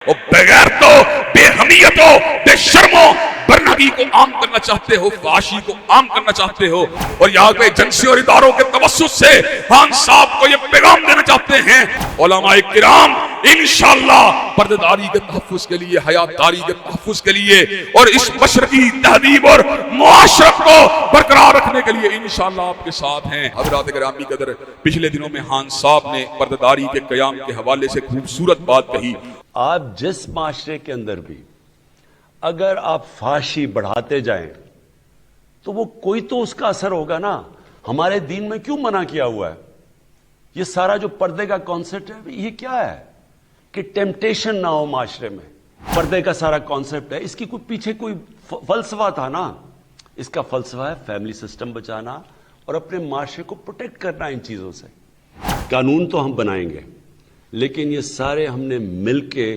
और बगैर तो बेहमियतों बेशर्मों बरनगी को आम करना चाहते हो, फाशी को आम करना चाहते हो, और यहाँ पे एजेंसी और इदारों के तवस्सुस से खान साहब को ये पैगाम देना चाहते हैं, उलमाए किराम इंशाअल्लाह पर्देदारी के तहफ्फुज़ के लिए, हयातदारी के तहफ्फुज़ के लिए और इस मशरकी तहदीब और मुआशरत को बरकरार रखने के लिए इंशाअल्लाह आपके साथ हैं। हज़रात गिरामी कदर, पिछले दिनों में खान साहब ने पर्देदारी के क़याम के हवाले से खूबसूरत बात कही। आप जिस माशरे के अंदर भी अगर आप फाशी बढ़ाते जाएं तो वो कोई तो उसका असर होगा ना। हमारे दीन में क्यों मना किया हुआ है? ये सारा जो पर्दे का कॉन्सेप्ट है ये क्या है कि टेम्पटेशन ना हो माशरे में। पर्दे का सारा कॉन्सेप्ट है, इसकी कोई पीछे कोई फलसफा था ना। इसका फलसफा है फैमिली सिस्टम बचाना और अपने माशरे को प्रोटेक्ट करना इन चीजों से। कानून तो हम बनाएंगे, लेकिन ये सारे हमने मिलके,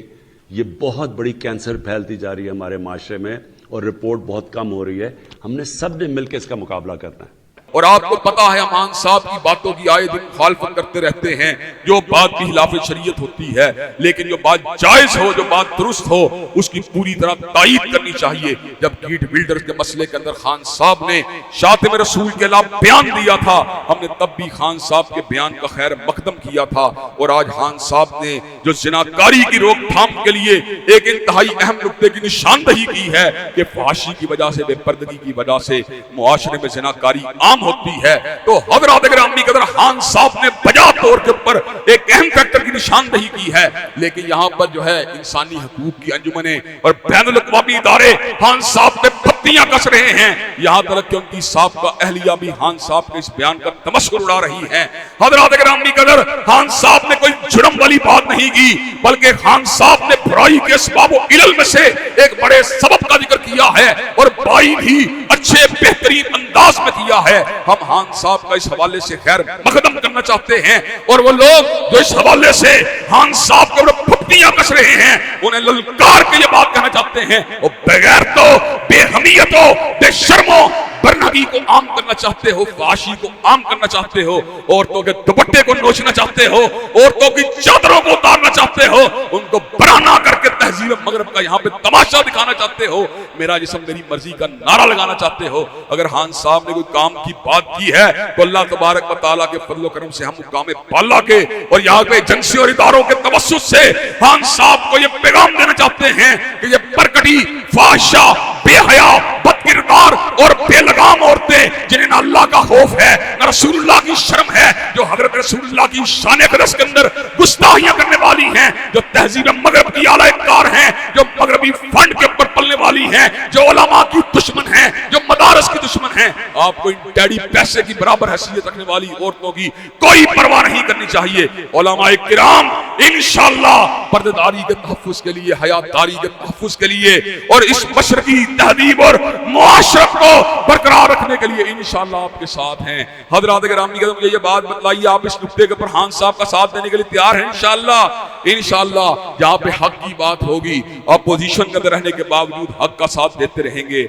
ये बहुत बड़ी कैंसर फैलती जा रही है हमारे माशरे में और रिपोर्ट बहुत कम हो रही है। हमने सब ने मिलकर इसका मुकाबला करना है। और आपको पता है अमान साहब की बातों की आए दिन मुखालफत करते रहते हैं, जो बात की खिलाफ शरीयत होती है, लेकिन जो बात जायज हो, जो बात दुरुस्त हो, उसकी पूरी तरह तायीद करनी चाहिए। जब गीट बिल्डर्स के मसले के अंदर खान साहब ने शातिम रसूल के खिलाफ बयान दिया था, हमने तब भी खान साहब के बयान का खैर मकदम किया था। और आज खान साहब ने जो जिनाकारी की रोकथाम के लिए एक इंतहाई अहम नुक्ते की निशानदही की है कि फाशी की वजह से, बेपर्दगी की वजह से मुआशरे में जिनाकारी आम होती है, तो हज़रात गिरामी कदर खान साहब ने बजा तौर के ऊपर एक अहम फैक्टर की निशानदही की है। लेकिन यहाँ पर जो है इंसानी हकूक की अंजुमने और बैनुल अक़वामी इदारे खान साहब पे पत्तियां कस रहे हैं। यहाँ तक कि उनकी साहब का अहलिया भी खान साहब के इस बयान का तमस्कुर उड़ा रही है। हज़रात गिरामी कदर, खान साहब ने कोई जुर्म वाली बात नहीं की, बल्कि खान साहब ने बुराई के असबाब व इलल में से एक बड़े सबब का जिक्र किया है और बाई भी अच्छे बेहतरीन अंदाज में किया है। हम खान साहब का इस हवाले से खैर मकदम करना चाहते हैं, और वो लोग जो इस हवाले से खान साहब के ऊपर पत्तियां कस रहे हैं, उन्हें ललकार के ये बात कहना चाहते हैं, और बगैर तो बेहमियतों बेशर्मों बरनगी को आम करना चाहते हो, फाशी को आम करना चाहते हो, औरतों के दुपट्टे को नोचना चाहते हो, औरतों की चादरों को उतारना चाहते हो, उनको बराना करके तहजीब मगरब का यहाँ पे तमाशा दिखाना चाहते हो, मेरा जिस्म मेरी मर्जी का नारा लगाना चाहते हो। अगर खान साहब ने कोई काम की बात की है तो अल्लाह तबारक व तआला के फजल करम से हम मुकाम बाला के और यहाँ पे एजेंसी और इदारों के तवस्सुस से खान साहब को ये पैगाम देना चाहते हैं कि ये परकटी, फाहिशा, बेहया, बदकिरदार और बेलगाम औरतें जिन्हें ना अल्लाह का खौफ है, ना रसूलुल्लाह की शर्म है, जो हजरत रसूलुल्लाह की शान अक़दस के अंदर गुस्ताखियां करने वाली हैं, जो तहजीब मगरब की आलाकार हैं, जो मगरबी फंड के ऊपर पलने वाली हैं, जो उलमा की दुश्मन हैं, जो मदारस की दुश्मन हैं, आपको इन डैडी पैसे की बराबर हैसियत रखने वाली औरतों की कोई परवाह नहीं करनी चाहिए। उलमाए किराम इंशाअल्लाह पर्देदारी के तहफ्फुज़ के लिए, हयातदारी के तहफ्फुज़ के लिए और इस मशरकी तहदीब और मुआशरत को बरकरार रखने के लिए इंशाअल्लाह आपके साथ हैं। हज़रात गिरामी कदर, मुझे ये बात बतलाइए, आप इस नुक्ते के ऊपर खान साहब का साथ देने के लिए तैयार हैं? इंशाअल्लाह इंशाअल्लाह जहाँ पे हक की बात होगी, अपोजिशन के अंदर रहने के बावजूद हक का साथ देते रहेंगे।